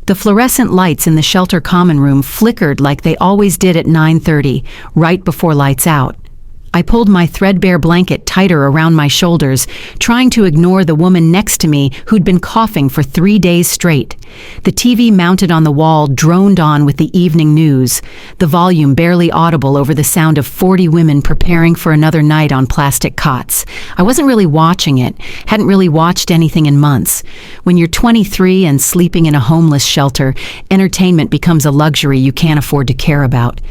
The fluorescent lights in the shelter common room flickered like they always did at 9:30, right before lights out. I pulled my threadbare blanket tighter around my shoulders, trying to ignore the woman next to me who'd been coughing for 3 days straight. The TV mounted on the wall droned on with the evening news, the volume barely audible over the sound of 40 women preparing for another night on plastic cots. I wasn't really watching it, hadn't really watched anything in months. When you're 23 and sleeping in a homeless shelter, entertainment becomes a luxury you can't afford to care about.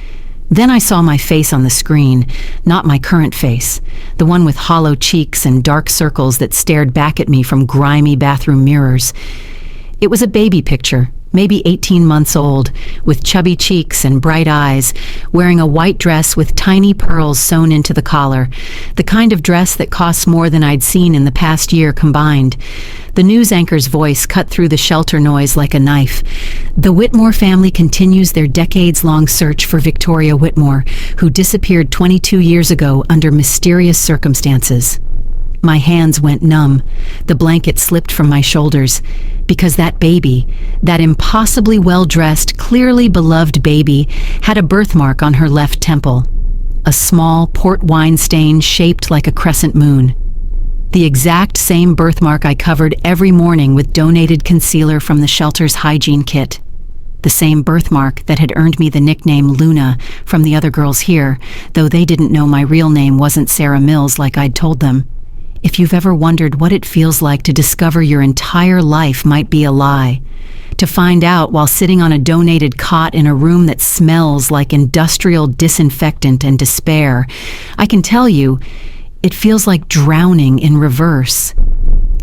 Then I saw my face on the screen, not my current face, the one with hollow cheeks and dark circles that stared back at me from grimy bathroom mirrors. It was a baby picture, maybe 18 months old, with chubby cheeks and bright eyes, wearing a white dress with tiny pearls sewn into the collar, the kind of dress that costs more than I'd seen in the past year combined. The news anchor's voice cut through the shelter noise like a knife. The Whitmore family continues their decades-long search for Victoria Whitmore, who disappeared 22 years ago under mysterious circumstances. My hands went numb. The blanket slipped from my shoulders. Because that baby, that impossibly well-dressed, clearly beloved baby, had a birthmark on her left temple. A small port wine stain shaped like a crescent moon. The exact same birthmark I covered every morning with donated concealer from the shelter's hygiene kit. The same birthmark that had earned me the nickname Luna from the other girls here, though they didn't know my real name wasn't Sarah Mills like I'd told them. If you've ever wondered what it feels like to discover your entire life might be a lie, to find out while sitting on a donated cot in a room that smells like industrial disinfectant and despair, I can tell you, it feels like drowning in reverse.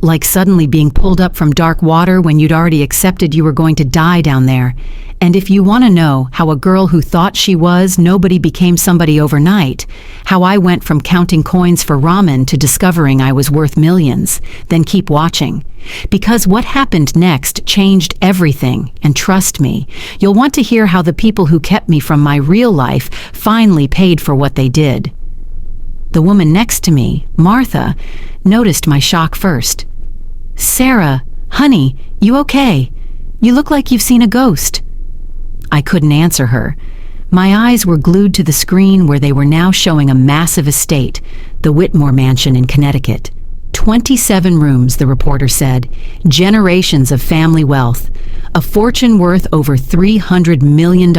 Like suddenly being pulled up from dark water when you'd already accepted you were going to die down there. And if you want to know how a girl who thought she was nobody became somebody overnight, how I went from counting coins for ramen to discovering I was worth millions, then keep watching. Because what happened next changed everything, and trust me, you'll want to hear how the people who kept me from my real life finally paid for what they did. The woman next to me, Martha, noticed my shock first. "Sarah, honey, you okay? You look like you've seen a ghost." I couldn't answer her. My eyes were glued to the screen where they were now showing a massive estate, the Whitmore Mansion in Connecticut. 27 rooms, the reporter said, generations of family wealth, a fortune worth over $300 million,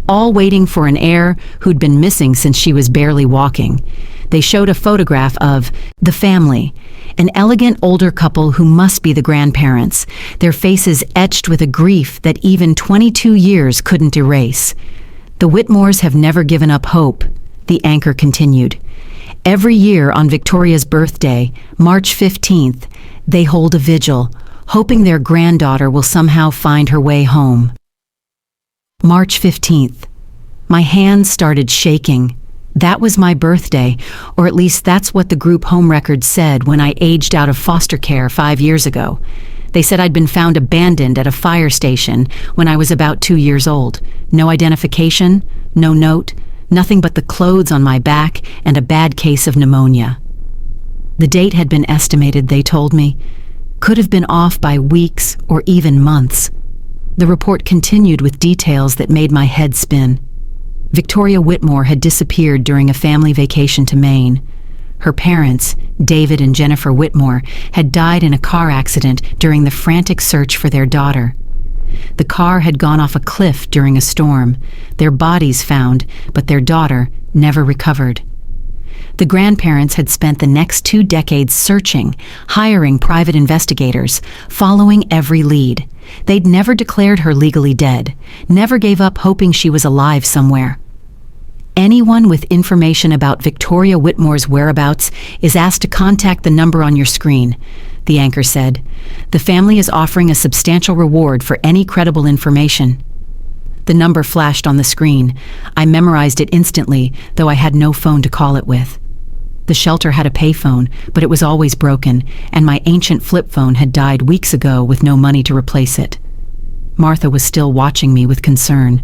all waiting for an heir who'd been missing since she was barely walking. They showed a photograph of the family, an elegant older couple who must be the grandparents, their faces etched with a grief that even 22 years couldn't erase. The Whitmores have never given up hope, the anchor continued. Every year on Victoria's birthday, March 15th, they hold a vigil, hoping their granddaughter will somehow find her way home. March 15th. My hands started shaking. That was my birthday, or at least that's what the group home records said when I aged out of foster care 5 years ago. They said I'd been found abandoned at a fire station when I was about 2 years old. No identification, no note, nothing but the clothes on my back and a bad case of pneumonia. The date had been estimated, they told me. Could have been off by weeks or even months. The report continued with details that made my head spin. Victoria Whitmore had disappeared during a family vacation to Maine. Her parents, David and Jennifer Whitmore, had died in a car accident during the frantic search for their daughter. The car had gone off a cliff during a storm, their bodies found, but their daughter never recovered. The grandparents had spent the next 2 decades searching, hiring private investigators, following every lead. They'd never declared her legally dead, never gave up hoping she was alive somewhere. Anyone with information about Victoria Whitmore's whereabouts is asked to contact the number on your screen, the anchor said. The family is offering a substantial reward for any credible information. The number flashed on the screen. I memorized it instantly, though I had no phone to call it with. The shelter had a payphone, but it was always broken, and my ancient flip phone had died weeks ago with no money to replace it. Martha was still watching me with concern.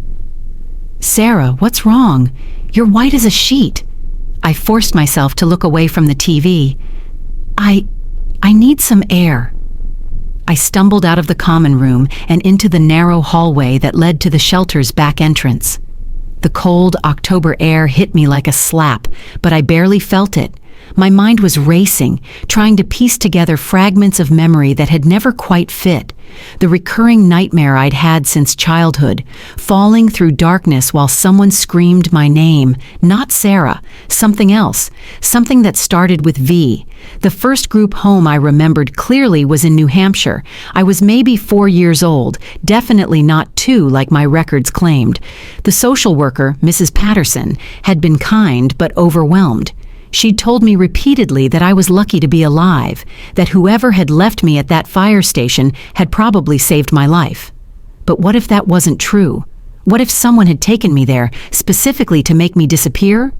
"Sarah, what's wrong? You're white as a sheet." I forced myself to look away from the TV. I need some air." I stumbled out of the common room and into the narrow hallway that led to the shelter's back entrance. The cold October air hit me like a slap, but I barely felt it. My mind was racing, trying to piece together fragments of memory that had never quite fit. The recurring nightmare I'd had since childhood, falling through darkness while someone screamed my name, not Sarah, something else, something that started with V. The first group home I remembered clearly was in New Hampshire. I was maybe 4 years old, definitely not 2 like my records claimed. The social worker, Mrs. Patterson, had been kind but overwhelmed. She'd told me repeatedly that I was lucky to be alive, that whoever had left me at that fire station had probably saved my life. But what if that wasn't true? What if someone had taken me there, specifically to make me disappear?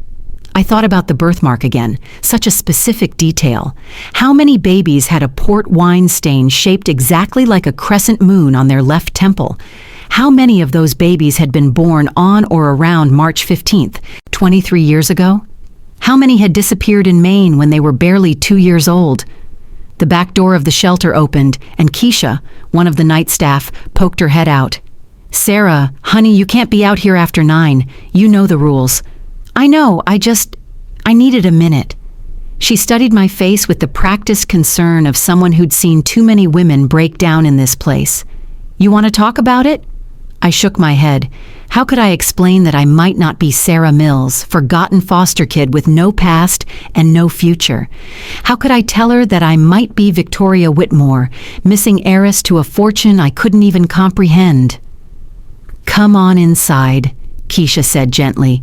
I thought about the birthmark again, such a specific detail. How many babies had a port wine stain shaped exactly like a crescent moon on their left temple? How many of those babies had been born on or around March 15th, 23 years ago? How many had disappeared in Maine when they were barely 2 years old? The back door of the shelter opened, and Keisha, one of the night staff, poked her head out. "Sarah, honey, you can't be out here after 9. You know the rules." "I know, I needed a minute." She studied my face with the practiced concern of someone who'd seen too many women break down in this place. "You want to talk about it?" I shook my head. How could I explain that I might not be Sarah Mills, forgotten foster kid with no past and no future? How could I tell her that I might be Victoria Whitmore, missing heiress to a fortune I couldn't even comprehend? "Come on inside," Keisha said gently.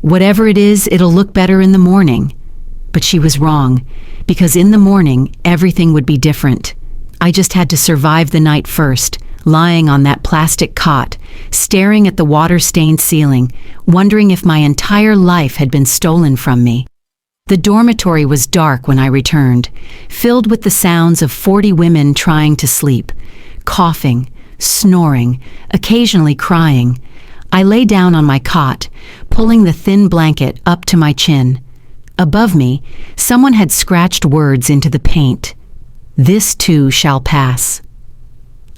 "Whatever it is, it'll look better in the morning." But she was wrong, because in the morning, everything would be different. I just had to survive the night first, lying on that plastic cot, staring at the water-stained ceiling, wondering if my entire life had been stolen from me. The dormitory was dark when I returned, filled with the sounds of 40 women trying to sleep, coughing, snoring, occasionally crying. I lay down on my cot, pulling the thin blanket up to my chin. Above me, someone had scratched words into the paint. "This too shall pass."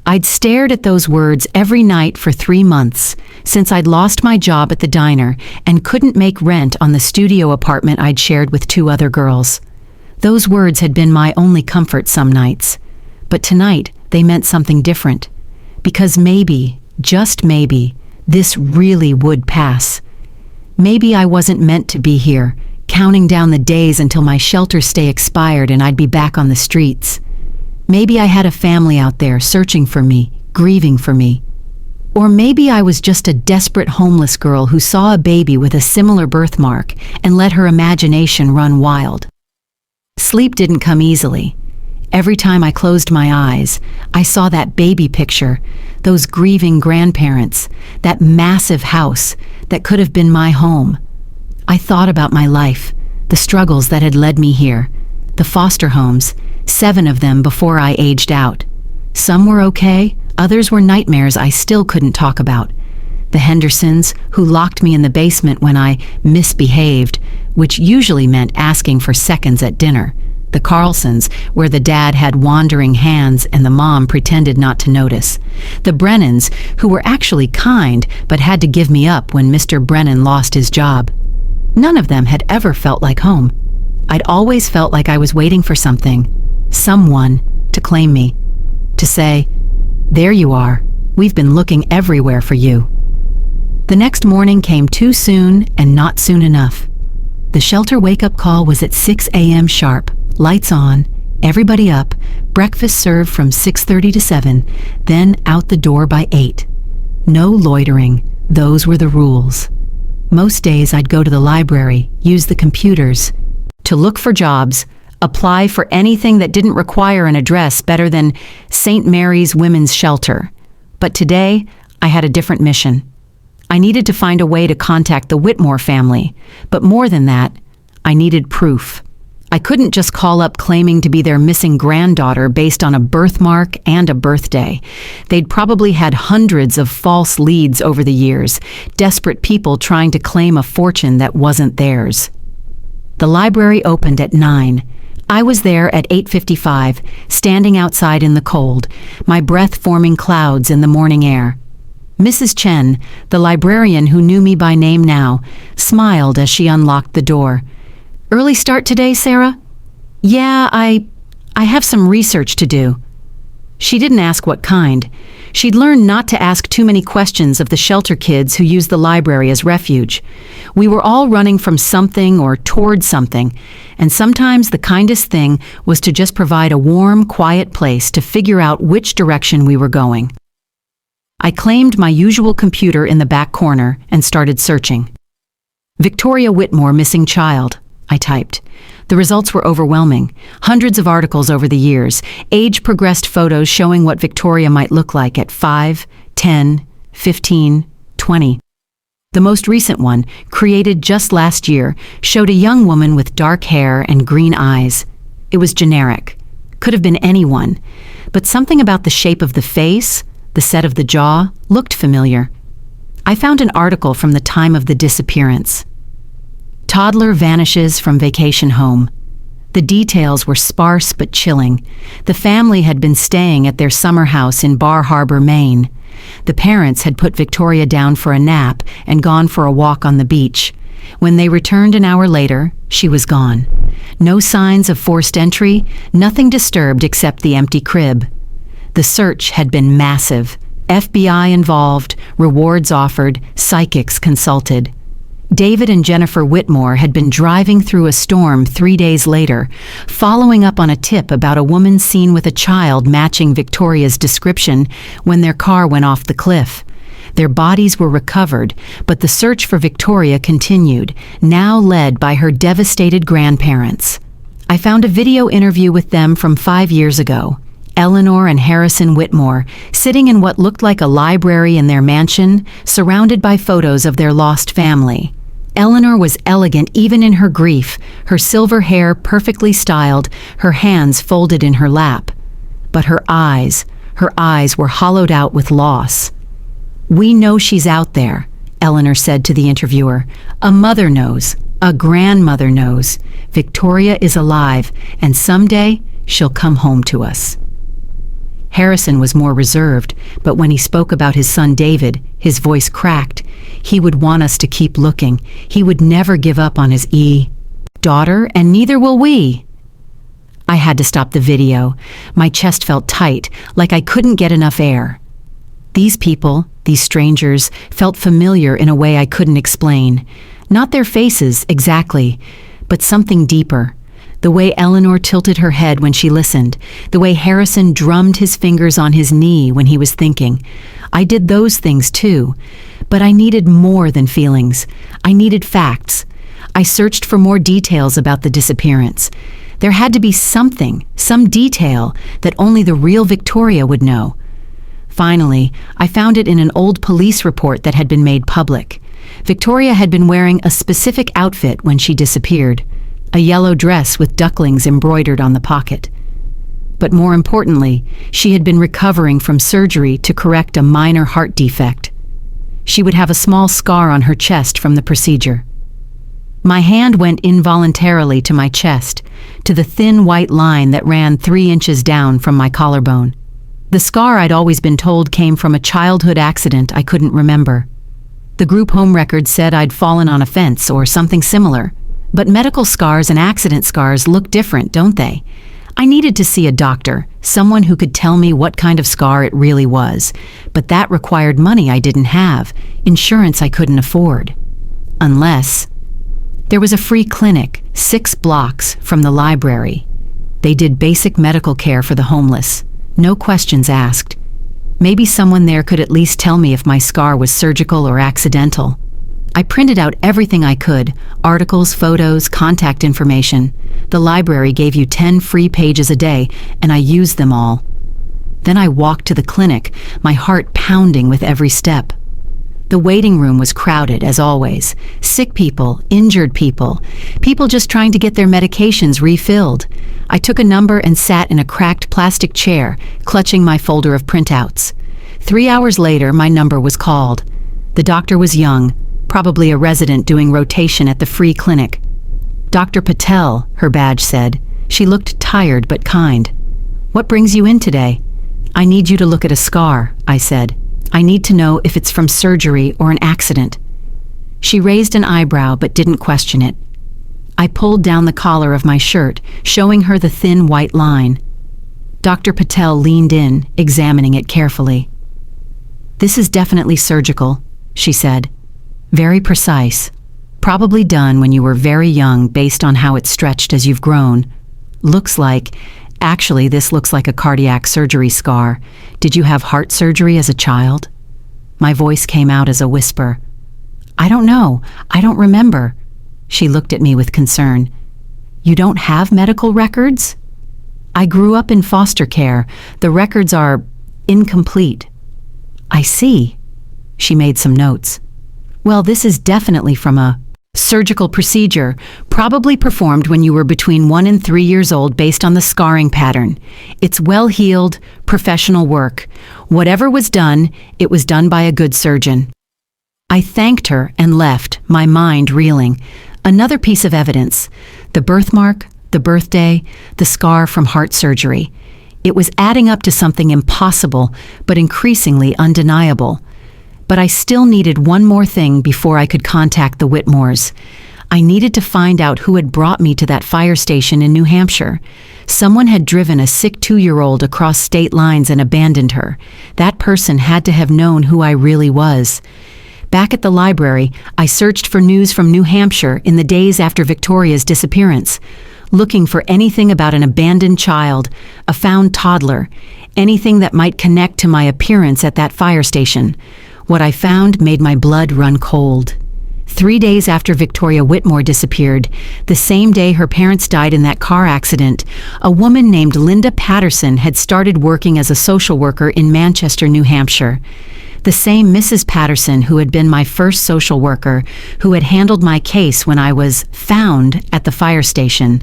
I'd stared at those words every night for 3 months, since I'd lost my job at the diner and couldn't make rent on the studio apartment I'd shared with 2 other girls. Those words had been my only comfort some nights. But tonight, they meant something different. Because maybe, just maybe, this really would pass. Maybe I wasn't meant to be here, counting down the days until my shelter stay expired and I'd be back on the streets. Maybe I had a family out there searching for me, grieving for me. Or maybe I was just a desperate homeless girl who saw a baby with a similar birthmark and let her imagination run wild. Sleep didn't come easily. Every time I closed my eyes, I saw that baby picture, those grieving grandparents, that massive house that could have been my home. I thought about my life, the struggles that had led me here, the foster homes, 7 of them before I aged out. Some were okay, others were nightmares I still couldn't talk about. The Hendersons, who locked me in the basement when I misbehaved, which usually meant asking for seconds at dinner. The Carlsons, where the dad had wandering hands and the mom pretended not to notice. The Brennans, who were actually kind but had to give me up when Mr. Brennan lost his job. None of them had ever felt like home. I'd always felt like I was waiting for something, someone, to claim me, to say, "There you are, we've been looking everywhere for you." The next morning came too soon and not soon enough. The shelter wake-up call was at 6 a.m. sharp, lights on, everybody up, breakfast served from 6:30 to 7, then out the door by 8. No loitering, those were the rules. Most days I'd go to the library, use the computers, to look for jobs, apply for anything that didn't require an address better than St. Mary's Women's Shelter. But today, I had a different mission. I needed to find a way to contact the Whitmore family, but more than that, I needed proof. I couldn't just call up claiming to be their missing granddaughter based on a birthmark and a birthday. They'd probably had hundreds of false leads over the years, desperate people trying to claim a fortune that wasn't theirs. The library opened at 9. I was there at 8:55, standing outside in the cold, my breath forming clouds in the morning air. Mrs. Chen, the librarian who knew me by name now, smiled as she unlocked the door. "Early start today, Sarah?" "Yeah, I have some research to do." She didn't ask what kind. She'd learned not to ask too many questions of the shelter kids who used the library as refuge. We were all running from something or toward something, and sometimes the kindest thing was to just provide a warm, quiet place to figure out which direction we were going. I claimed my usual computer in the back corner and started searching. "Victoria Whitmore missing child," I typed. The results were overwhelming. Hundreds of articles over the years, age-progressed photos showing what Victoria might look like at 5, 10, 15, 20. The most recent one, created just last year, showed a young woman with dark hair and green eyes. It was generic. Could have been anyone. But something about the shape of the face, the set of the jaw, looked familiar. I found an article from the time of the disappearance. Toddler vanishes from vacation home. The details were sparse but chilling. The family had been staying at their summer house in Bar Harbor, Maine. The parents had put Victoria down for a nap and gone for a walk on the beach. When they returned an hour later, she was gone. No signs of forced entry, nothing disturbed except the empty crib. The search had been massive. FBI involved, rewards offered, psychics consulted. David and Jennifer Whitmore had been driving through a storm 3 days later, following up on a tip about a woman seen with a child matching Victoria's description when their car went off the cliff. Their bodies were recovered, but the search for Victoria continued, now led by her devastated grandparents. I found a video interview with them from 5 years ago. Eleanor and Harrison Whitmore, sitting in what looked like a library in their mansion, surrounded by photos of their lost family. Eleanor was elegant even in her grief, her silver hair perfectly styled, her hands folded in her lap. But her eyes were hollowed out with loss. "We know she's out there," Eleanor said to the interviewer. "A mother knows, a grandmother knows. Victoria is alive, and someday she'll come home to us." Harrison was more reserved, but when he spoke about his son David, his voice cracked. He would want us to keep looking. He would never give up on his daughter, and neither will we. I had to stop the video. My chest felt tight, like I couldn't get enough air. These people, these strangers, felt familiar in a way I couldn't explain. Not their faces, exactly, but something deeper. The way Eleanor tilted her head when she listened, the way Harrison drummed his fingers on his knee when he was thinking. I did those things too, but I needed more than feelings. I needed facts. I searched for more details about the disappearance. There had to be something, some detail, that only the real Victoria would know. Finally, I found it in an old police report that had been made public. Victoria had been wearing a specific outfit when she disappeared. A yellow dress with ducklings embroidered on the pocket. But more importantly, she had been recovering from surgery to correct a minor heart defect. She would have a small scar on her chest from the procedure. My hand went involuntarily to my chest, to the thin white line that ran 3 inches down from my collarbone. The scar I'd always been told came from a childhood accident I couldn't remember. The group home record said I'd fallen on a fence or something similar. But medical scars and accident scars look different, don't they? I needed to see a doctor, someone who could tell me what kind of scar it really was. But that required money I didn't have, insurance I couldn't afford. Unless there was a free clinic 6 blocks from the library. They did basic medical care for the homeless, no questions asked. Maybe someone there could at least tell me if my scar was surgical or accidental. I printed out everything I could, articles, photos, contact information. The library gave you 10 free pages a day, and I used them all. Then I walked to the clinic, my heart pounding with every step. The waiting room was crowded, as always. Sick people, injured people, people just trying to get their medications refilled. I took a number and sat in a cracked plastic chair, clutching my folder of printouts. 3 hours later, my number was called. The doctor was young, probably a resident doing rotation at the free clinic. "Dr. Patel," her badge said. She looked tired but kind. "What brings you in today?" "I need you to look at a scar," I said. "I need to know if it's from surgery or an accident." She raised an eyebrow but didn't question it. I pulled down the collar of my shirt, showing her the thin white line. Dr. Patel leaned in, examining it carefully. "This is definitely surgical," she said. "Very precise. Probably done when you were very young based on how it stretched as you've grown. Actually, this looks like a cardiac surgery scar. Did you have heart surgery as a child?" My voice came out as a whisper. "I don't know. I don't remember." She looked at me with concern. "You don't have medical records?" "I grew up in foster care. The records are incomplete." "I see." She made some notes. "Well, this is definitely from a surgical procedure, probably performed when you were between 1 and 3 years old based on the scarring pattern. It's well-heeled, professional work. Whatever was done, it was done by a good surgeon." I thanked her and left, my mind reeling. Another piece of evidence. The birthmark, the birthday, the scar from heart surgery. It was adding up to something impossible, but increasingly undeniable. But I still needed one more thing before I could contact the Whitmores. I needed to find out who had brought me to that fire station in New Hampshire. Someone had driven a sick 2-year-old across state lines and abandoned her. That person had to have known who I really was. Back at the library, I searched for news from New Hampshire in the days after Victoria's disappearance, looking for anything about an abandoned child, a found toddler, anything that might connect to my appearance at that fire station. What I found made my blood run cold. 3 days after Victoria Whitmore disappeared, the same day her parents died in that car accident, a woman named Linda Patterson had started working as a social worker in Manchester, New Hampshire. The same Mrs. Patterson who had been my first social worker, who had handled my case when I was found at the fire station.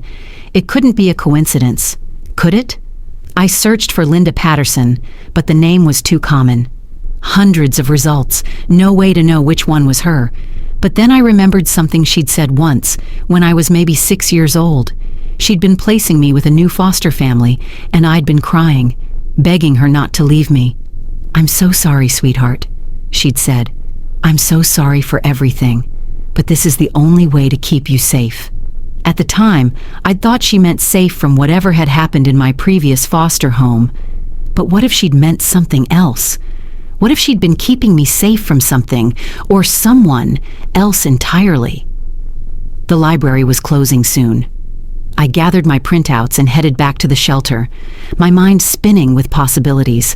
It couldn't be a coincidence, could it? I searched for Linda Patterson, but the name was too common. Hundreds of results, no way to know which one was her. But then I remembered something she'd said once, when I was maybe 6 years old. She'd been placing me with a new foster family, and I'd been crying, begging her not to leave me. "I'm so sorry, sweetheart," she'd said. "I'm so sorry for everything, but this is the only way to keep you safe." At the time, I'd thought she meant safe from whatever had happened in my previous foster home. But what if she'd meant something else? What if she'd been keeping me safe from something, or someone else entirely? The library was closing soon. I gathered my printouts and headed back to the shelter, my mind spinning with possibilities.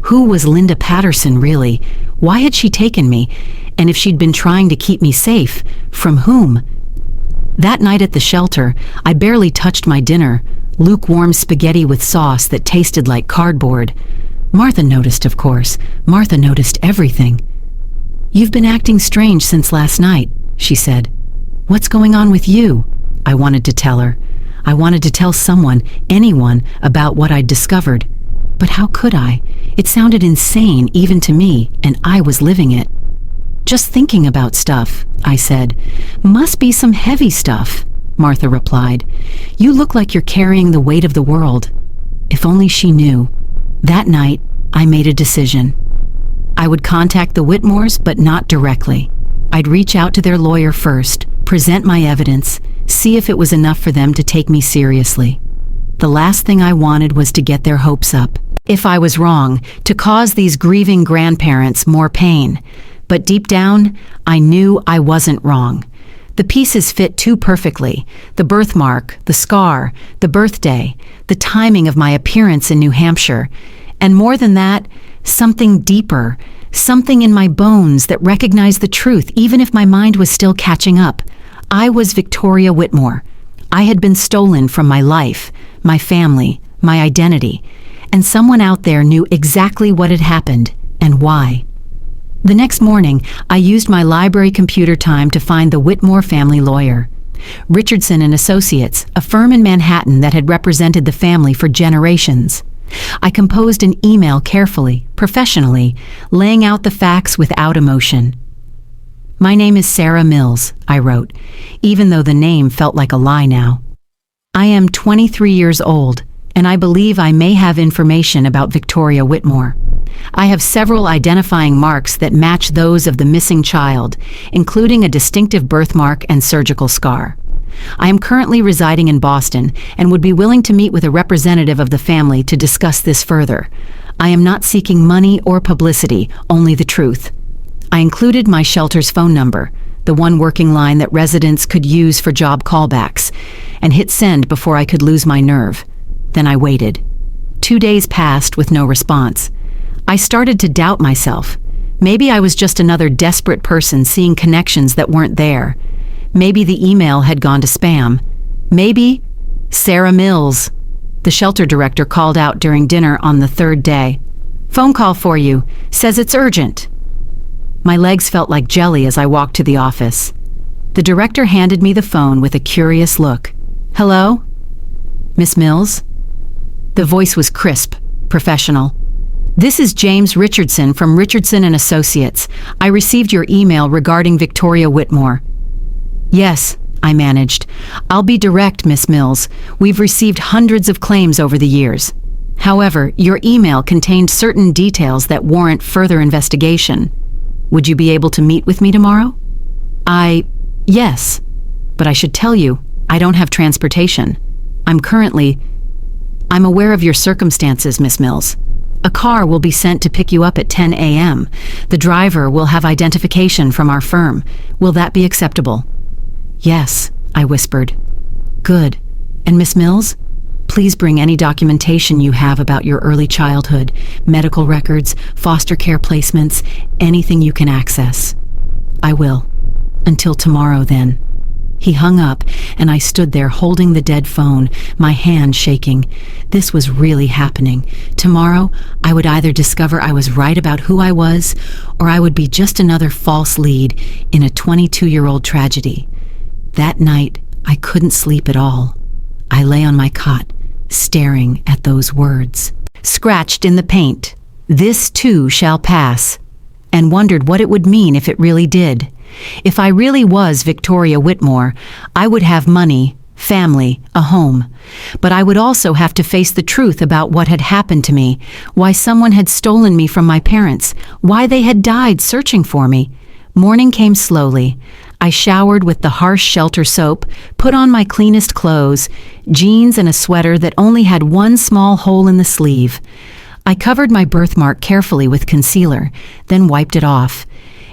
Who was Linda Patterson, really? Why had she taken me? And if she'd been trying to keep me safe, from whom? That night at the shelter, I barely touched my dinner, lukewarm spaghetti with sauce that tasted like cardboard. Martha noticed, of course. Martha noticed everything. "You've been acting strange since last night," she said. "What's going on with you?" I wanted to tell her. I wanted to tell someone, anyone, about what I'd discovered. But how could I? It sounded insane even to me, and I was living it. "Just thinking about stuff," I said. "Must be some heavy stuff," Martha replied. "You look like you're carrying the weight of the world." If only she knew. That night, I made a decision. I would contact the Whitmores, but not directly. I'd reach out to their lawyer first, present my evidence, see if it was enough for them to take me seriously. The last thing I wanted was to get their hopes up. If I was wrong, to cause these grieving grandparents more pain. But deep down, I knew I wasn't wrong. The pieces fit too perfectly. The birthmark, the scar, the birthday, the timing of my appearance in New Hampshire. And more than that, something deeper, something in my bones that recognized the truth, even if my mind was still catching up. I was Victoria Whitmore. I had been stolen from my life, my family, my identity. And someone out there knew exactly what had happened and why. The next morning, I used my library computer time to find the Whitmore family lawyer. Richardson and Associates, a firm in Manhattan that had represented the family for generations. I composed an email carefully, professionally, laying out the facts without emotion. "My name is Sarah Mills," I wrote, even though the name felt like a lie now. I am 23 years old, and I believe I may have information about Victoria Whitmore. I have several identifying marks that match those of the missing child, including a distinctive birthmark and surgical scar. I am currently residing in Boston and would be willing to meet with a representative of the family to discuss this further. I am not seeking money or publicity, only the truth. I included my shelter's phone number, the one working line that residents could use for job callbacks, and hit send before I could lose my nerve. Then I waited. 2 days passed with no response. I started to doubt myself. Maybe I was just another desperate person seeing connections that weren't there. Maybe the email had gone to spam. Maybe Sarah Mills. The shelter director called out during dinner on the 3rd day. "Phone call for you. Says it's urgent." My legs felt like jelly as I walked to the office. The director handed me the phone with a curious look. "Hello? Miss Mills?" The voice was crisp, professional. "This is James Richardson from Richardson & Associates. I received your email regarding Victoria Whitmore." "Yes," I managed. "I'll be direct, Miss Mills. We've received hundreds of claims over the years. However, your email contained certain details that warrant further investigation. Would you be able to meet with me tomorrow?" Yes, but I should tell you, I don't have transportation. I'm aware of your circumstances, Miss Mills. A car will be sent to pick you up at 10 a.m. The driver will have identification from our firm. Will that be acceptable?" "Yes," I whispered. "Good. And Miss Mills, please bring any documentation you have about your early childhood, medical records, foster care placements, anything you can access." "I will. Until tomorrow, then." He hung up, and I stood there holding the dead phone, my hand shaking. This was really happening. Tomorrow, I would either discover I was right about who I was, or I would be just another false lead in a 22-year-old tragedy. That night, I couldn't sleep at all. I lay on my cot, staring at those words, scratched in the paint, "This too shall pass," and wondered what it would mean if it really did. If I really was Victoria Whitmore, I would have money, family, a home. But I would also have to face the truth about what had happened to me, why someone had stolen me from my parents, why they had died searching for me. Morning came slowly. I showered with the harsh shelter soap, put on my cleanest clothes, jeans and a sweater that only had one small hole in the sleeve. I covered my birthmark carefully with concealer, then wiped it off.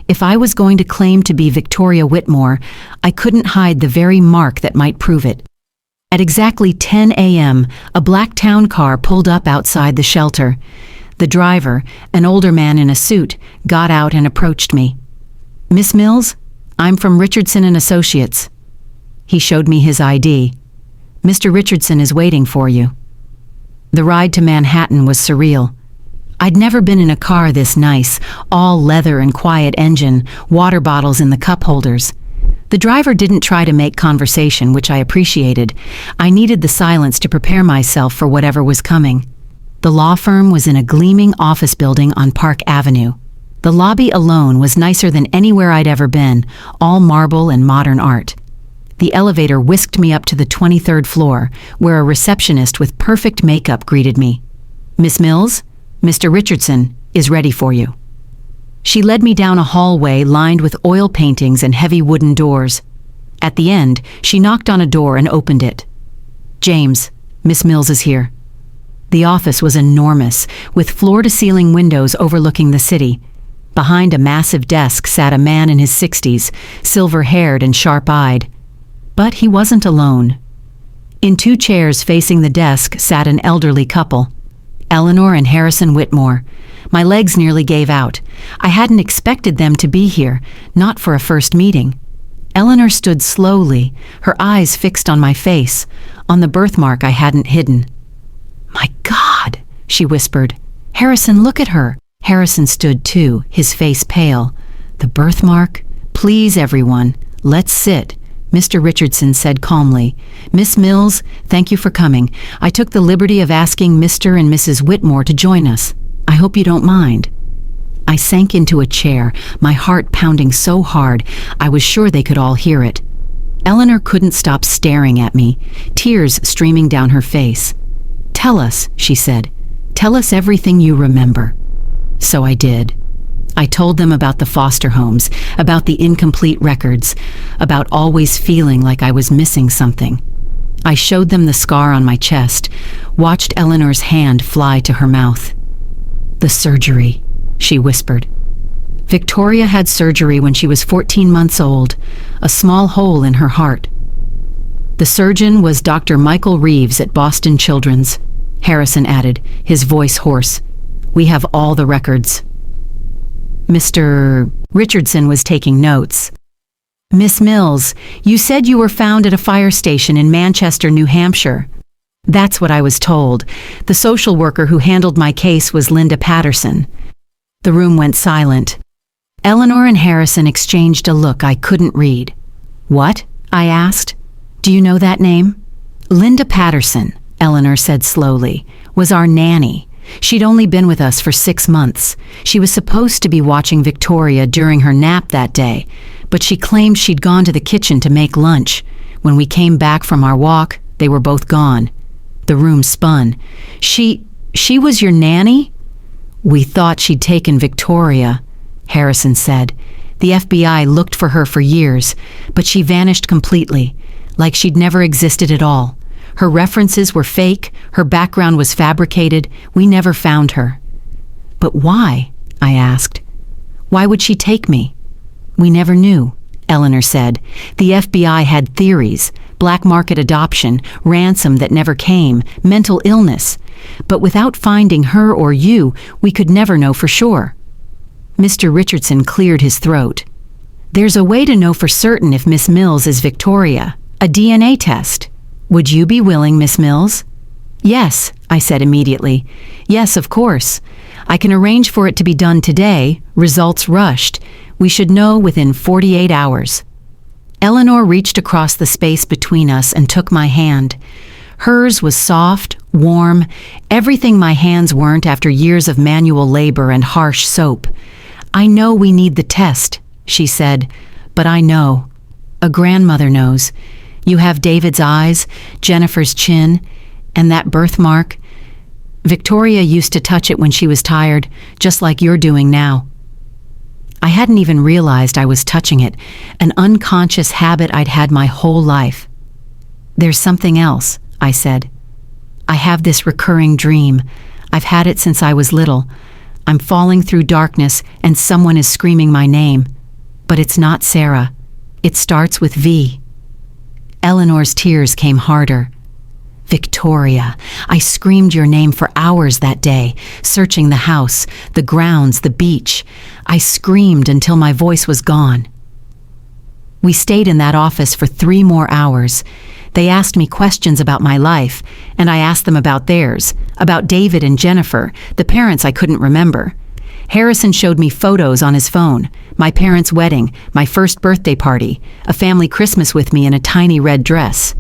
If I was going to claim to be Victoria Whitmore, I couldn't hide the very mark that might prove it. At exactly 10 a.m., a black town car pulled up outside the shelter. The driver, an older man in a suit, got out and approached me. "Miss Mills, I'm from Richardson & Associates." He showed me his ID. "Mr. Richardson is waiting for you." The ride to Manhattan was surreal. I'd never been in a car this nice, all leather and quiet engine, water bottles in the cup holders. The driver didn't try to make conversation, which I appreciated. I needed the silence to prepare myself for whatever was coming. The law firm was in a gleaming office building on Park Avenue. The lobby alone was nicer than anywhere I'd ever been, all marble and modern art. The elevator whisked me up to the 23rd floor, where a receptionist with perfect makeup greeted me. "Miss Mills, Mr. Richardson is ready for you." She led me down a hallway lined with oil paintings and heavy wooden doors. At the end, she knocked on a door and opened it. "James, Miss Mills is here." The office was enormous, with floor-to-ceiling windows overlooking the city. Behind a massive desk sat a man in his 60s, silver-haired and sharp-eyed. But he wasn't alone. In 2 chairs facing the desk sat an elderly couple, Eleanor and Harrison Whitmore. My legs nearly gave out. I hadn't expected them to be here, not for a first meeting. Eleanor stood slowly, her eyes fixed on my face, on the birthmark I hadn't hidden. "My God," she whispered. "Harrison, look at her." Harrison stood too, his face pale. "The birthmark? Please, everyone, let's sit," Mr. Richardson said calmly. "Miss Mills, thank you for coming. I took the liberty of asking Mr. and Mrs. Whitmore to join us. I hope you don't mind." I sank into a chair, my heart pounding so hard I was sure they could all hear it. Eleanor couldn't stop staring at me, tears streaming down her face. "Tell us," she said. "Tell us everything you remember." So I did. I told them about the foster homes, about the incomplete records, about always feeling like I was missing something. I showed them the scar on my chest, watched Eleanor's hand fly to her mouth. "The surgery," she whispered. "Victoria had surgery when she was 14 months old, a small hole in her heart." "The surgeon was Dr. Michael Reeves at Boston Children's," Harrison added, his voice hoarse. "We have all the records." Mr. Richardson was taking notes. "Miss Mills, you said you were found at a fire station in Manchester, New Hampshire." "That's what I was told. The social worker who handled my case was Linda Patterson." The room went silent. Eleanor and Harrison exchanged a look I couldn't read. "What?" I asked. "Do you know that name?" "Linda Patterson," Eleanor said slowly, "was our nanny. She'd only been with us for 6 months. She was supposed to be watching Victoria during her nap that day, but she claimed she'd gone to the kitchen to make lunch. When we came back from our walk, they were both gone." The room spun. She was your nanny?" "We thought she'd taken Victoria," Harrison said. "The FBI looked for her for years, but she vanished completely, like she'd never existed at all. Her references were fake, her background was fabricated, we never found her." "But why?" I asked. "Why would she take me?" "We never knew," Eleanor said. "The FBI had theories, black market adoption, ransom that never came, mental illness. But without finding her or you, we could never know for sure." Mr. Richardson cleared his throat. "There's a way to know for certain if Miss Mills is Victoria. A DNA test. Would you be willing, Miss Mills?" "Yes," I said immediately. "Yes, of course. I can arrange for it to be done today, results rushed. We should know within 48 hours. Eleanor reached across the space between us and took my hand. Hers was soft, warm, everything my hands weren't after years of manual labor and harsh soap. "I know we need the test," she said, "but I know. A grandmother knows. You have David's eyes, Jennifer's chin, and that birthmark. Victoria used to touch it when she was tired, just like you're doing now." I hadn't even realized I was touching it, an unconscious habit I'd had my whole life. "There's something else," I said. "I have this recurring dream. I've had it since I was little. I'm falling through darkness and someone is screaming my name. But it's not Sarah. It starts with V." Eleanor's tears came harder. "Victoria, I screamed your name for hours that day, searching the house, the grounds, the beach. I screamed until my voice was gone." We stayed in that office for 3 more hours. They asked me questions about my life, and I asked them about theirs, about David and Jennifer, the parents I couldn't remember. Harrison showed me photos on his phone, my parents' wedding, my first birthday party, a family Christmas with me in a tiny red dress.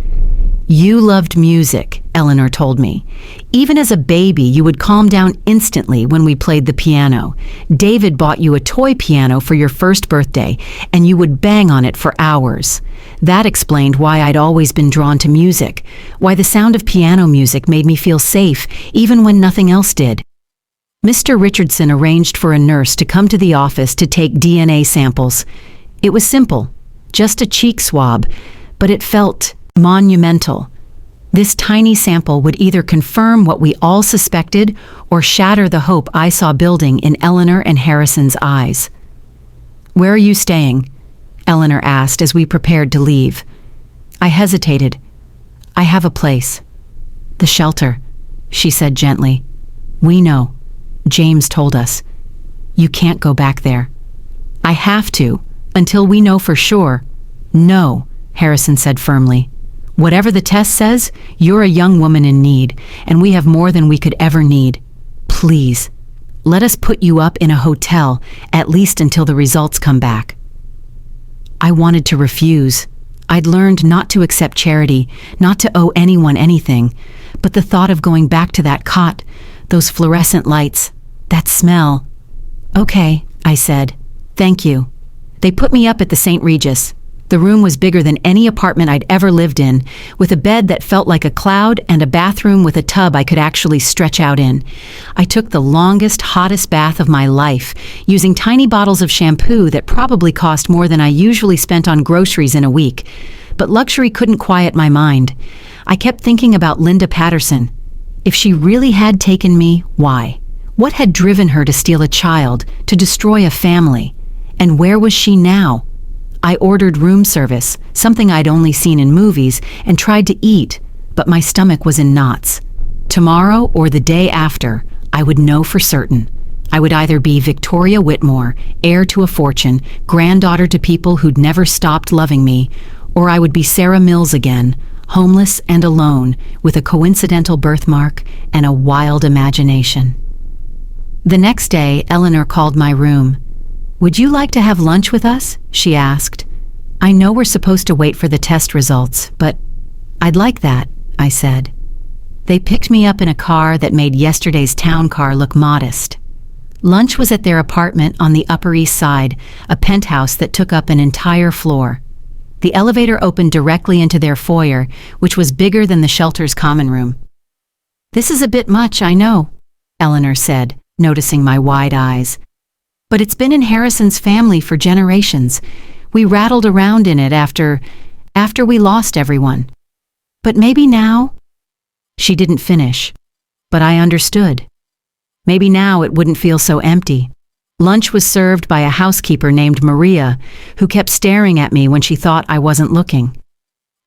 "You loved music," Eleanor told me. "Even as a baby, you would calm down instantly when we played the piano. David bought you a toy piano for your first birthday, and you would bang on it for hours. That explained why I'd always been drawn to music, why the sound of piano music made me feel safe, even when nothing else did." Mr. Richardson arranged for a nurse to come to the office to take DNA samples. It was simple, just a cheek swab, but it felt monumental. This tiny sample would either confirm what we all suspected or shatter the hope I saw building in Eleanor and Harrison's eyes. "Where are you staying?" Eleanor asked as we prepared to leave. I hesitated. "I have a place." "The shelter," she said gently. "We know. James told us. You can't go back there." "I have to, until we know for sure." "No," Harrison said firmly. "Whatever the test says, you're a young woman in need, and we have more than we could ever need. Please, let us put you up in a hotel, at least until the results come back." I wanted to refuse. I'd learned not to accept charity, not to owe anyone anything, but the thought of going back to that cot, those fluorescent lights, that smell. "Okay," I said. "Thank you." They put me up at the St. Regis. The room was bigger than any apartment I'd ever lived in, with a bed that felt like a cloud and a bathroom with a tub I could actually stretch out in. I took the longest, hottest bath of my life, using tiny bottles of shampoo that probably cost more than I usually spent on groceries in a week. But luxury couldn't quiet my mind. I kept thinking about Linda Patterson. If she really had taken me, why? What had driven her to steal a child, to destroy a family? And where was she now? I ordered room service, something I'd only seen in movies, and tried to eat, but my stomach was in knots. Tomorrow or the day after, I would know for certain. I would either be Victoria Whitmore, heir to a fortune, granddaughter to people who'd never stopped loving me, or I would be Sarah Mills again, homeless and alone, with a coincidental birthmark and a wild imagination. The next day, Eleanor called my room. "Would you like to have lunch with us?" she asked. "I know we're supposed to wait for the test results, but I'd like that," I said. They picked me up in a car that made yesterday's town car look modest. Lunch was at their apartment on the Upper East Side, a penthouse that took up an entire floor. The elevator opened directly into their foyer, which was bigger than the shelter's common room. "This is a bit much, I know," Eleanor said, noticing my wide eyes. "But it's been in Harrison's family for generations. We rattled around in it after we lost everyone. But maybe now—" She didn't finish, but I understood. Maybe now it wouldn't feel so empty. Lunch was served by a housekeeper named Maria, who kept staring at me when she thought I wasn't looking.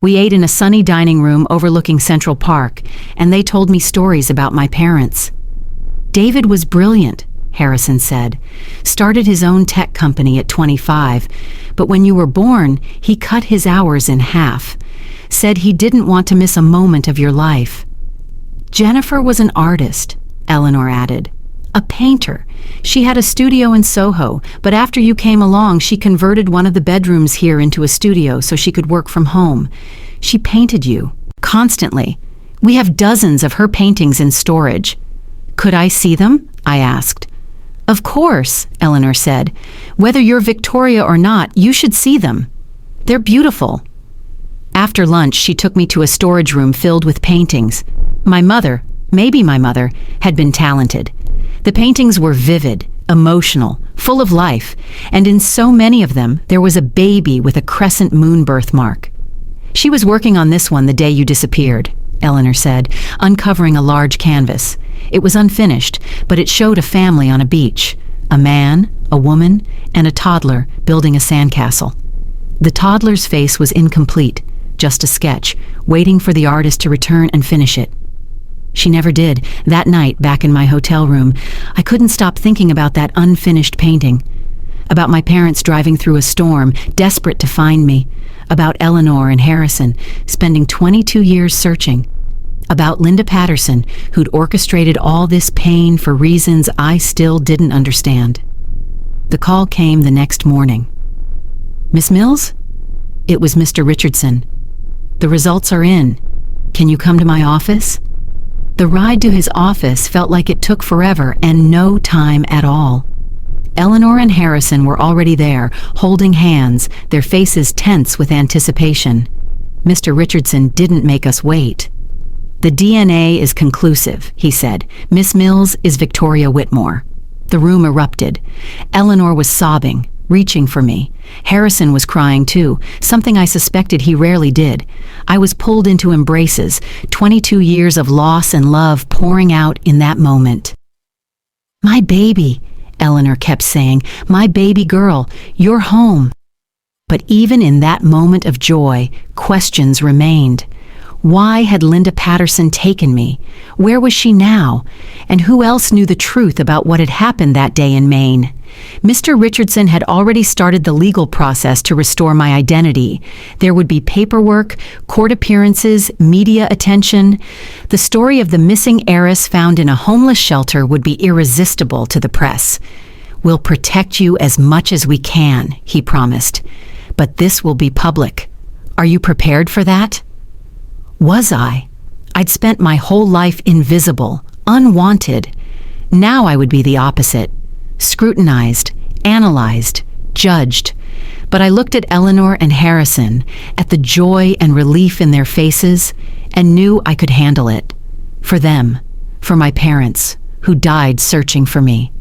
We ate in a sunny dining room overlooking Central Park, and they told me stories about my parents. "David was brilliant," Harrison said. "Started his own tech company at 25, but when you were born, he cut his hours in half. Said he didn't want to miss a moment of your life." "Jennifer was an artist," Eleanor added. "A painter. She had a studio in Soho, but after you came along, she converted one of the bedrooms here into a studio so she could work from home. She painted you, constantly. We have dozens of her paintings in storage." "Could I see them?" I asked. "Of course," Eleanor said. "Whether you're Victoria or not, you should see them. They're beautiful." After lunch, she took me to a storage room filled with paintings. Maybe my mother, had been talented. The paintings were vivid, emotional, full of life, and in so many of them, there was a baby with a crescent moon birthmark. "She was working on this one the day you disappeared," Eleanor said, uncovering a large canvas. It was unfinished, but it showed a family on a beach. A man, a woman, and a toddler building a sandcastle. The toddler's face was incomplete, just a sketch, waiting for the artist to return and finish it. She never did. That night, back in my hotel room, I couldn't stop thinking about that unfinished painting. About my parents driving through a storm, desperate to find me. About Eleanor and Harrison, spending 22 years searching. About Linda Patterson, who'd orchestrated all this pain for reasons I still didn't understand. The call came the next morning. "Miss Mills?" It was Mr. Richardson. "The results are in. Can you come to my office?" The ride to his office felt like it took forever and no time at all. Eleanor and Harrison were already there, holding hands, their faces tense with anticipation. Mr. Richardson didn't make us wait. "The DNA is conclusive," he said. "Miss Mills is Victoria Whitmore." The room erupted. Eleanor was sobbing, reaching for me. Harrison was crying too, something I suspected he rarely did. I was pulled into embraces, 22 years of loss and love pouring out in that moment. "My baby," Eleanor kept saying, "my baby girl, you're home." But even in that moment of joy, questions remained. Why had Linda Patterson taken me? Where was she now? And who else knew the truth about what had happened that day in Maine? Mr. Richardson had already started the legal process to restore my identity. There would be paperwork, court appearances, media attention. The story of the missing heiress found in a homeless shelter would be irresistible to the press. "We'll protect you as much as we can," he promised. "But this will be public. Are you prepared for that?" Was I? I'd spent my whole life invisible, unwanted. Now I would be the opposite. Scrutinized, analyzed, judged. But I looked at Eleanor and Harrison, at the joy and relief in their faces, and knew I could handle it. For them, for my parents, who died searching for me.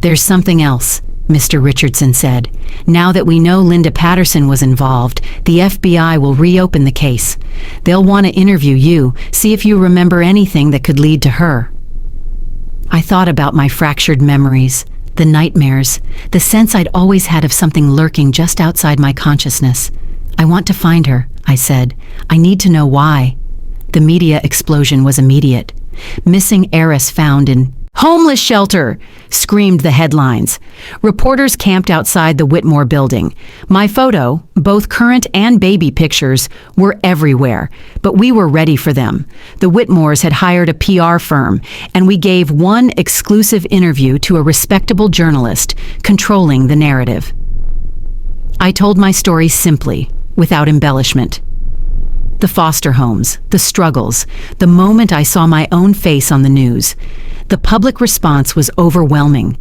"There's something else," Mr. Richardson said. "Now that we know Linda Patterson was involved, the FBI will reopen the case. They'll want to interview you, see if you remember anything that could lead to her." I thought about my fractured memories, the nightmares, the sense I'd always had of something lurking just outside my consciousness. "I want to find her," I said. "I need to know why." The media explosion was immediate. "Missing heiress found in homeless shelter," screamed the headlines. Reporters camped outside the Whitmore building. My photo, both current and baby pictures, were everywhere, but we were ready for them. The Whitmores had hired a PR firm, and we gave one exclusive interview to a respectable journalist, controlling the narrative. I told my story simply, without embellishment. The foster homes, the struggles, the moment I saw my own face on the news. The public response was overwhelming.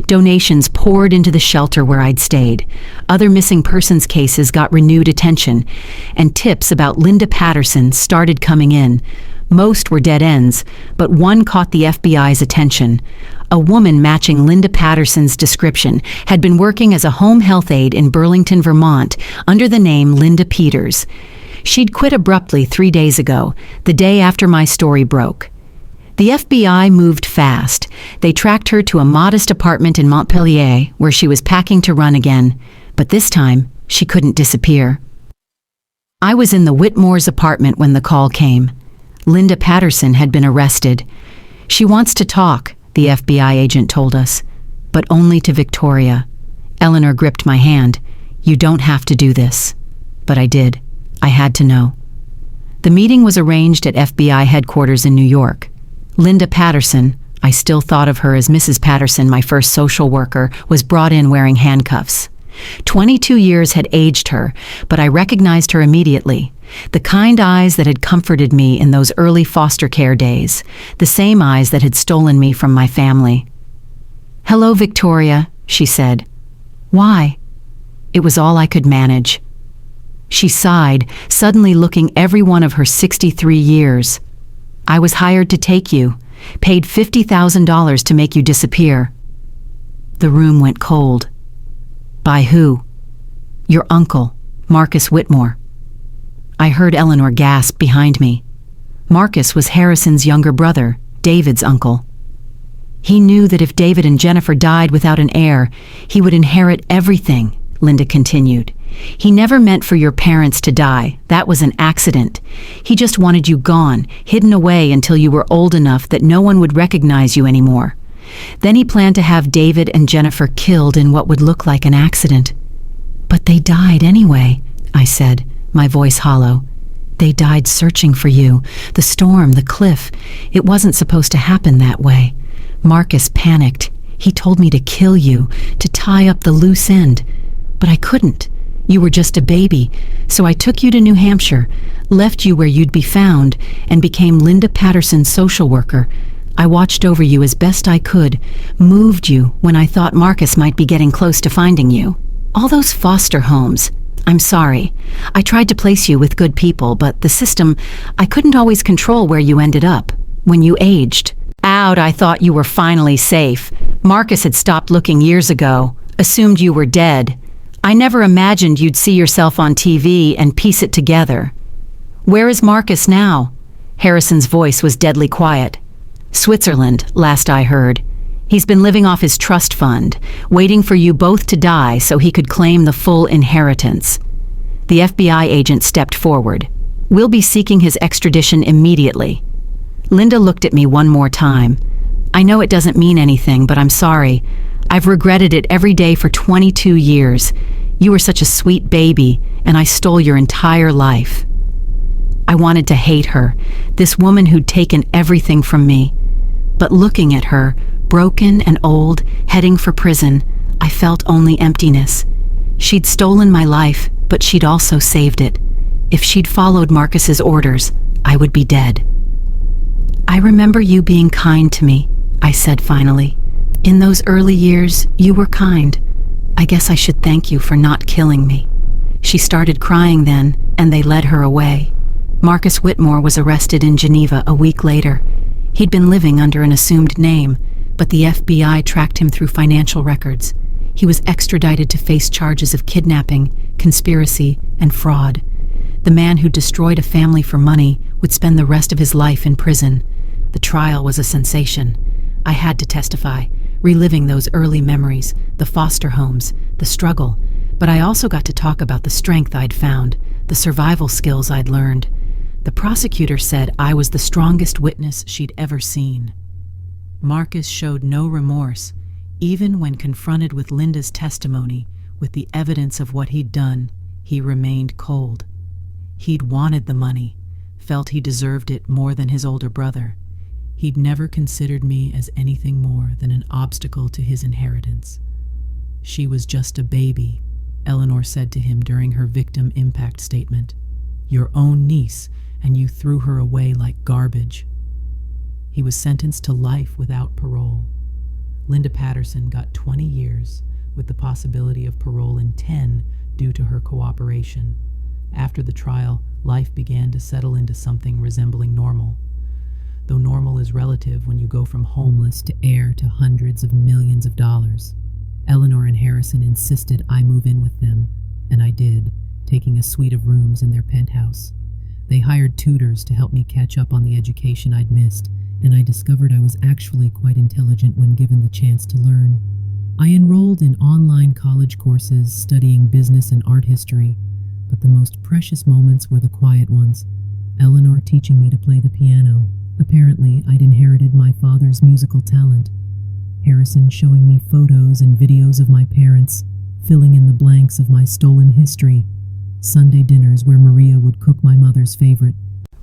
Donations poured into the shelter where I'd stayed. Other missing persons cases got renewed attention, and tips about Linda Patterson started coming in. Most were dead ends, but one caught the FBI's attention. A woman matching Linda Patterson's description had been working as a home health aide in Burlington, Vermont, under the name Linda Peters. She'd quit abruptly 3 days ago, the day after my story broke. The FBI moved fast. They tracked her to a modest apartment in Montpelier, where she was packing to run again. But this time, she couldn't disappear. I was in the Whitmore's apartment when the call came. Linda Patterson had been arrested. "She wants to talk," the FBI agent told us, but only to Victoria. Eleanor gripped my hand. "You don't have to do this." But I did. I had to know. The meeting was arranged at FBI headquarters in New York. Linda Patterson, I still thought of her as Mrs. Patterson, my first social worker, was brought in wearing handcuffs. 22 years had aged her, but I recognized her immediately. The kind eyes that had comforted me in those early foster care days, the same eyes that had stolen me from my family. "Hello, Victoria," she said. "Why?" It was all I could manage. She sighed, suddenly looking every one of her 63 years. "I was hired to take you, paid $50,000 to make you disappear." The room went cold. "By who?" "Your uncle, Marcus Whitmore." I heard Eleanor gasp behind me. Marcus was Harrison's younger brother, David's uncle. "He knew that if David and Jennifer died without an heir, he would inherit everything," Linda continued. "He never meant for your parents to die. That was an accident. He just wanted you gone, hidden away until you were old enough that no one would recognize you anymore. Then he planned to have David and Jennifer killed in what would look like an accident." "But they died anyway," I said, my voice hollow. "They died searching for you. The storm, the cliff. It wasn't supposed to happen that way. Marcus panicked. He told me to kill you, to tie up the loose end. But I couldn't. You were just a baby, so I took you to New Hampshire, left you where you'd be found, and became Linda Patterson's social worker. I watched over you as best I could, moved you when I thought Marcus might be getting close to finding you. All those foster homes. I'm sorry. I tried to place you with good people, but the system, I couldn't always control where you ended up. When you aged out, I thought you were finally safe. Marcus had stopped looking years ago, assumed you were dead. I never imagined you'd see yourself on TV and piece it together." "Where is Marcus now?" Harrison's voice was deadly quiet. "Switzerland, last I heard. He's been living off his trust fund, waiting for you both to die so he could claim the full inheritance." The FBI agent stepped forward. "We'll be seeking his extradition immediately." Linda looked at me one more time. "I know it doesn't mean anything, but I'm sorry. I've regretted it every day for 22 years. You were such a sweet baby, and I stole your entire life." I wanted to hate her, this woman who'd taken everything from me. But looking at her, broken and old, heading for prison, I felt only emptiness. She'd stolen my life, but she'd also saved it. If she'd followed Marcus's orders, I would be dead. "I remember you being kind to me," I said finally. "In those early years, you were kind. I guess I should thank you for not killing me." She started crying then, and they led her away. Marcus Whitmore was arrested in Geneva a week later. He'd been living under an assumed name, but the FBI tracked him through financial records. He was extradited to face charges of kidnapping, conspiracy, and fraud. The man who destroyed a family for money would spend the rest of his life in prison. The trial was a sensation. I had to testify, reliving those early memories, the foster homes, the struggle, but I also got to talk about the strength I'd found, the survival skills I'd learned. The prosecutor said I was the strongest witness she'd ever seen. Marcus showed no remorse, even when confronted with Linda's testimony, with the evidence of what he'd done. He remained cold. He'd wanted the money, felt he deserved it more than his older brother. He'd never considered me as anything more than an obstacle to his inheritance. "She was just a baby," Eleanor said to him during her victim impact statement. "Your own niece, and you threw her away like garbage." He was sentenced to life without parole. Linda Patterson got 20 years, with the possibility of parole in 10 due to her cooperation. After the trial, life began to settle into something resembling normal. Though normal is relative when you go from homeless to heir to hundreds of millions of dollars. Eleanor and Harrison insisted I move in with them, and I did, taking a suite of rooms in their penthouse. They hired tutors to help me catch up on the education I'd missed, and I discovered I was actually quite intelligent when given the chance to learn. I enrolled in online college courses studying business and art history, but the most precious moments were the quiet ones. Eleanor teaching me to play the piano. Apparently, I'd inherited my father's musical talent. Harrison showing me photos and videos of my parents, filling in the blanks of my stolen history. Sunday dinners where Maria would cook my mother's favorite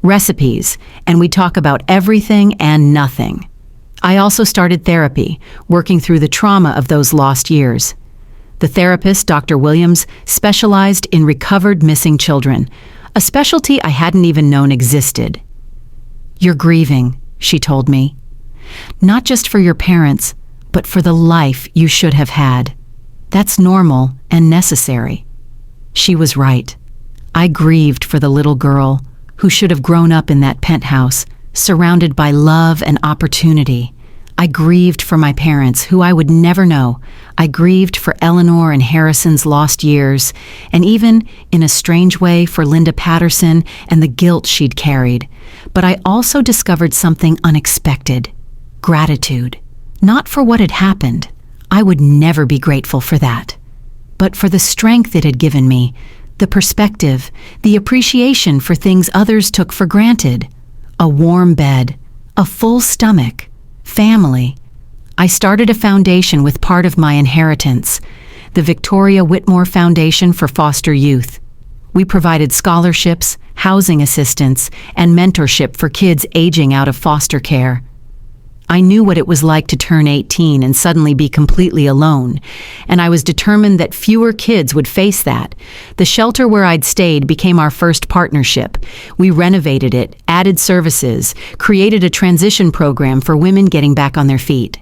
recipes, and we talk about everything and nothing. I also started therapy, working through the trauma of those lost years. The therapist, Dr. Williams, specialized in recovered missing children, a specialty I hadn't even known existed. "You're grieving," she told me. "Not just for your parents, but for the life you should have had. That's normal and necessary." She was right. I grieved for the little girl who should have grown up in that penthouse, surrounded by love and opportunity. I grieved for my parents, who I would never know. I grieved for Eleanor and Harrison's lost years, and even, in a strange way, for Linda Patterson and the guilt she'd carried. But I also discovered something unexpected: gratitude. Not for what had happened. I would never be grateful for that. But for the strength it had given me, the perspective, the appreciation for things others took for granted. A warm bed, a full stomach, family. I started a foundation with part of my inheritance, the Victoria Whitmore Foundation for Foster Youth. We provided scholarships, housing assistance, and mentorship for kids aging out of foster care. I knew what it was like to turn 18 and suddenly be completely alone, and I was determined that fewer kids would face that. The shelter where I'd stayed became our first partnership. We renovated it, added services, created a transition program for women getting back on their feet.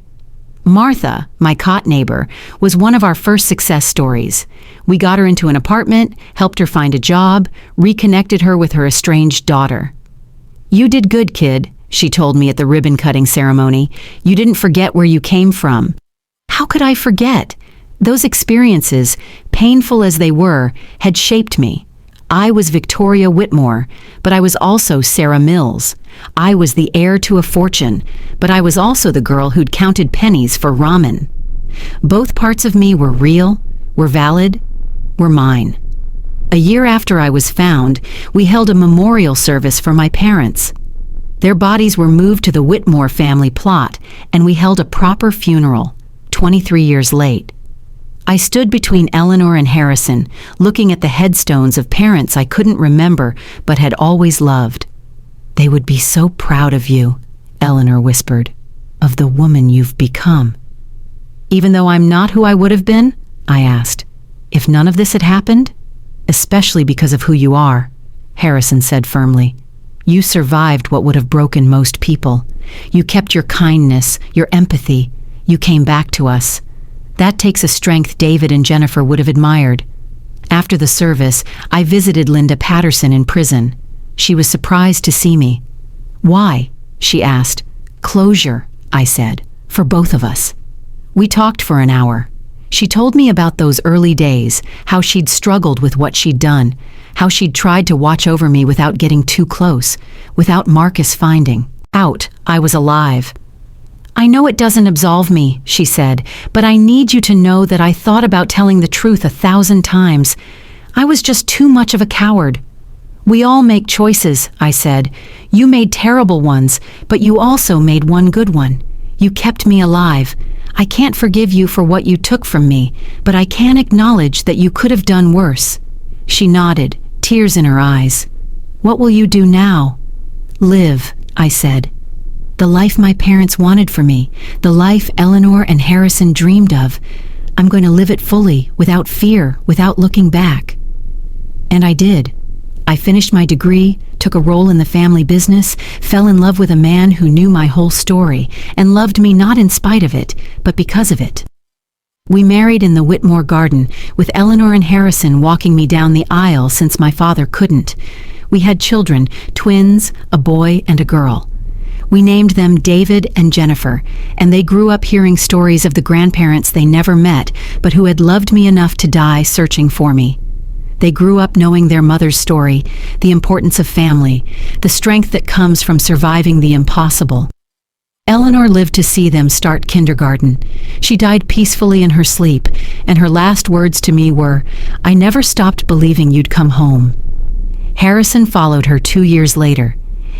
Martha, my cot neighbor, was one of our first success stories. We got her into an apartment, helped her find a job, reconnected her with her estranged daughter. "You did good, kid," she told me at the ribbon-cutting ceremony. "You didn't forget where you came from." How could I forget? Those experiences, painful as they were, had shaped me. I was Victoria Whitmore, but I was also Sarah Mills. I was the heir to a fortune, but I was also the girl who'd counted pennies for ramen. Both parts of me were real, were valid, were mine. A year after I was found, we held a memorial service for my parents. Their bodies were moved to the Whitmore family plot, and we held a proper funeral, 23 years late. I stood between Eleanor and Harrison, looking at the headstones of parents I couldn't remember but had always loved. "They would be so proud of you," Eleanor whispered, "of the woman you've become." "Even though I'm not who I would have been?" I asked. "If none of this had happened?" "Especially because of who you are," Harrison said firmly. "You survived what would have broken most people. You kept your kindness, your empathy. You came back to us. That takes a strength David and Jennifer would have admired. After the service, I visited Linda Patterson in prison. She was surprised to see me. "Why?" she asked. "Closure," I said, "for both of us." We talked for an hour. She told me about those early days, how she'd struggled with what she'd done, how she'd tried to watch over me without getting too close, without Marcus finding out I was alive. "I know it doesn't absolve me," she said, "but I need you to know that I thought about telling the truth 1,000 times. I was just too much of a coward." "We all make choices," I said. "You made terrible ones, but you also made one good one. You kept me alive. I can't forgive you for what you took from me, but I can acknowledge that you could have done worse." She nodded, tears in her eyes. "What will you do now?" "Live," I said. "The life my parents wanted for me, the life Eleanor and Harrison dreamed of. I'm going to live it fully, without fear, without looking back." And I did. I finished my degree, took a role in the family business, fell in love with a man who knew my whole story and loved me not in spite of it, but because of it. We married in the Whitmore garden, with Eleanor and Harrison walking me down the aisle since my father couldn't. We had children, twins, a boy and a girl. We named them David and Jennifer, and they grew up hearing stories of the grandparents they never met, but who had loved me enough to die searching for me. They grew up knowing their mother's story, the importance of family, the strength that comes from surviving the impossible. Eleanor lived to see them start kindergarten. She died peacefully in her sleep, and her last words to me were, "I never stopped believing you'd come home." Harrison followed her 2 years later.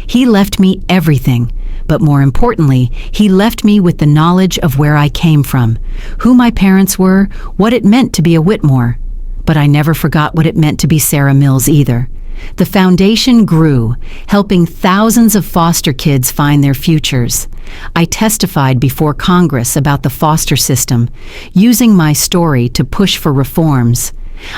He left me everything, but more importantly, he left me with the knowledge of where I came from, who my parents were, what it meant to be a Whitmore. But I never forgot what it meant to be Sarah Mills either. The foundation grew, helping thousands of foster kids find their futures. I testified before Congress about the foster system, using my story to push for reforms.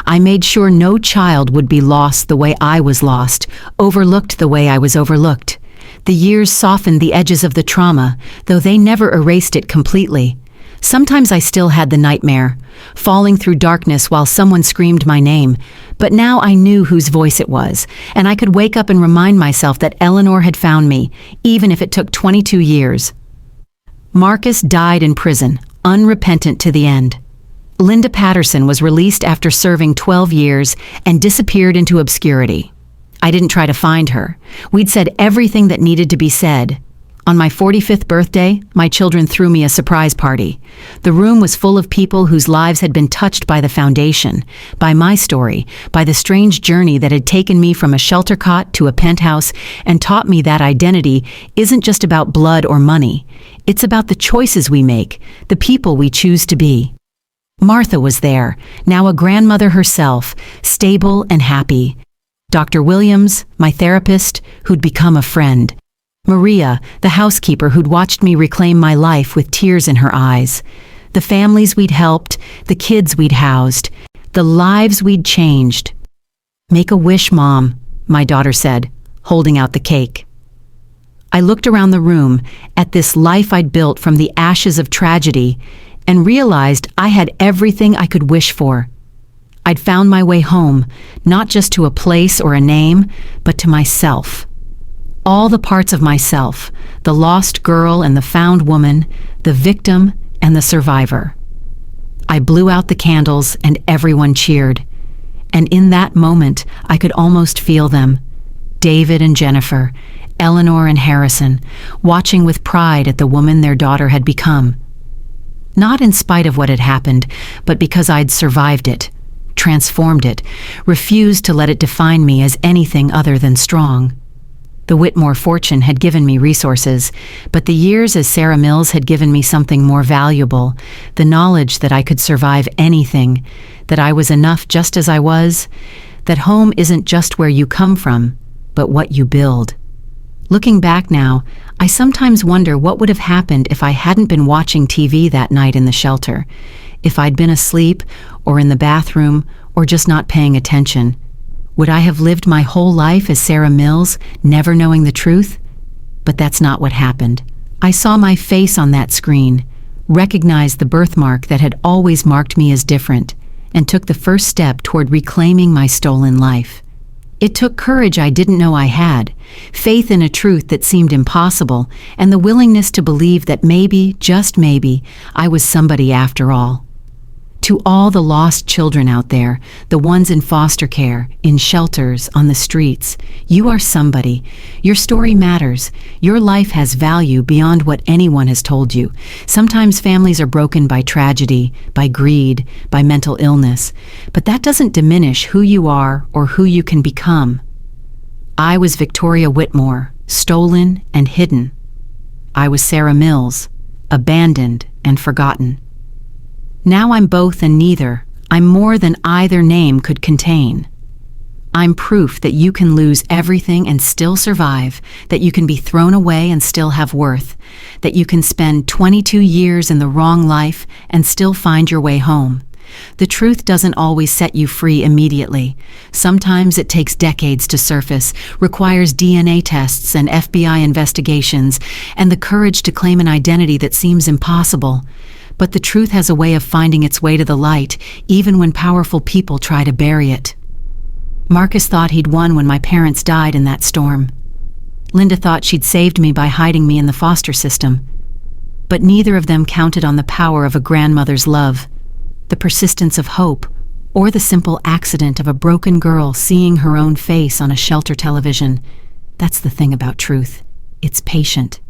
I made sure no child would be lost the way I was lost, overlooked the way I was overlooked. The years softened the edges of the trauma, though they never erased it completely. Sometimes I still had the nightmare, falling through darkness while someone screamed my name, but now I knew whose voice it was, and I could wake up and remind myself that Eleanor had found me, even if it took 22 years. Marcus died in prison, unrepentant to the end. Linda Patterson was released after serving 12 years and disappeared into obscurity. I didn't try to find her. We'd said everything that needed to be said. On my 45th birthday, my children threw me a surprise party. The room was full of people whose lives had been touched by the foundation, by my story, by the strange journey that had taken me from a shelter cot to a penthouse and taught me that identity isn't just about blood or money. It's about the choices we make, the people we choose to be. Martha was there, now a grandmother herself, stable and happy. Dr. Williams, my therapist, who'd become a friend. Maria, the housekeeper who'd watched me reclaim my life with tears in her eyes. The families we'd helped, the kids we'd housed, the lives we'd changed. "Make a wish, Mom," my daughter said, holding out the cake. I looked around the room at this life I'd built from the ashes of tragedy and realized I had everything I could wish for. I'd found my way home, not just to a place or a name, but to myself. All the parts of myself, the lost girl and the found woman, the victim and the survivor. I blew out the candles and everyone cheered. And in that moment, I could almost feel them. David and Jennifer, Eleanor and Harrison, watching with pride at the woman their daughter had become. Not in spite of what had happened, but because I'd survived it, transformed it, refused to let it define me as anything other than strong. The Whitmore fortune had given me resources, but the years as Sarah Mills had given me something more valuable, the knowledge that I could survive anything, that I was enough just as I was, that home isn't just where you come from, but what you build. Looking back now, I sometimes wonder what would have happened if I hadn't been watching TV that night in the shelter, if I'd been asleep, or in the bathroom, or just not paying attention. Would I have lived my whole life as Sarah Mills, never knowing the truth? But that's not what happened. I saw my face on that screen, recognized the birthmark that had always marked me as different, and took the first step toward reclaiming my stolen life. It took courage I didn't know I had, faith in a truth that seemed impossible, and the willingness to believe that maybe, just maybe, I was somebody after all. To all the lost children out there, the ones in foster care, in shelters, on the streets, you are somebody. Your story matters. Your life has value beyond what anyone has told you. Sometimes families are broken by tragedy, by greed, by mental illness, but that doesn't diminish who you are or who you can become. I was Victoria Whitmore, stolen and hidden. I was Sarah Mills, abandoned and forgotten. Now I'm both and neither. I'm more than either name could contain. I'm proof that you can lose everything and still survive, that you can be thrown away and still have worth, that you can spend 22 years in the wrong life and still find your way home. The truth doesn't always set you free immediately. Sometimes it takes decades to surface, requires DNA tests and FBI investigations, and the courage to claim an identity that seems impossible. But the truth has a way of finding its way to the light, even when powerful people try to bury it. Marcus thought he'd won when my parents died in that storm. Linda thought she'd saved me by hiding me in the foster system. But neither of them counted on the power of a grandmother's love, the persistence of hope, or the simple accident of a broken girl seeing her own face on a shelter television. That's the thing about truth. It's patient.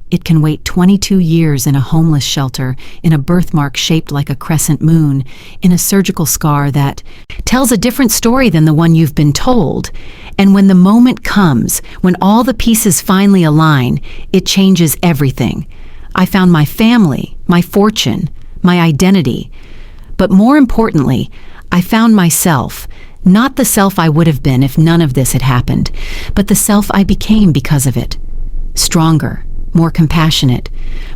It can wait 22 years in a homeless shelter, in a birthmark shaped like a crescent moon, in a surgical scar that tells a different story than the one you've been told. And when the moment comes, when all the pieces finally align, it changes everything. I found my family, my fortune, my identity. But more importantly, I found myself, not the self I would have been if none of this had happened, but the self I became because of it. Stronger, more compassionate,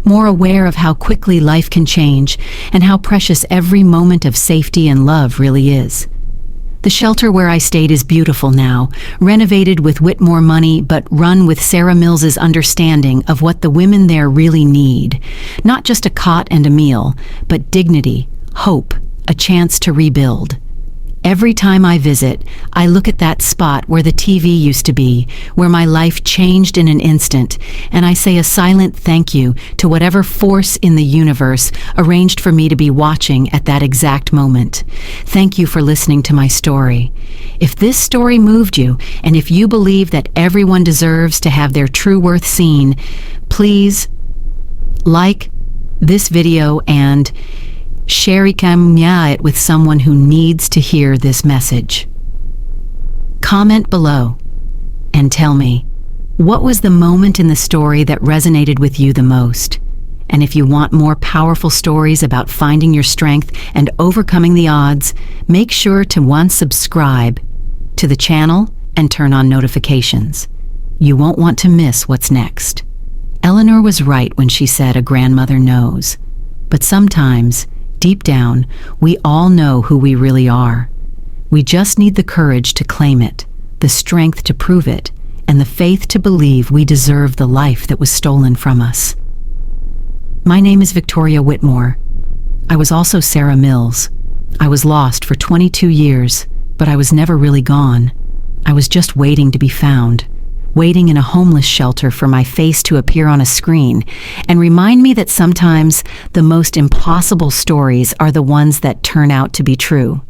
more aware of how quickly life can change and how precious every moment of safety and love really is. The shelter where I stayed is beautiful now, renovated with Whitmore money, but run with Sarah Mills's understanding of what the women there really need. Not just a cot and a meal, but dignity, hope, a chance to rebuild. Every time I visit, I look at that spot where the TV used to be, where my life changed in an instant, and I say a silent thank you to whatever force in the universe arranged for me to be watching at that exact moment. Thank you for listening to my story. If this story moved you, and if you believe that everyone deserves to have their true worth seen, please like this video and share it with someone who needs to hear this message. Comment below and tell me, what was the moment in the story that resonated with you the most? And if you want more powerful stories about finding your strength and overcoming the odds, make sure to subscribe to the channel and turn on notifications. You won't want to miss what's next. Eleanor was right when she said a grandmother knows. But sometimes, deep down, we all know who we really are. We just need the courage to claim it, the strength to prove it, and the faith to believe we deserve the life that was stolen from us. My name is Victoria Whitmore. I was also Sarah Mills. I was lost for 22 years, but I was never really gone. I was just waiting to be found, waiting in a homeless shelter for my face to appear on a screen and remind me that sometimes the most impossible stories are the ones that turn out to be true.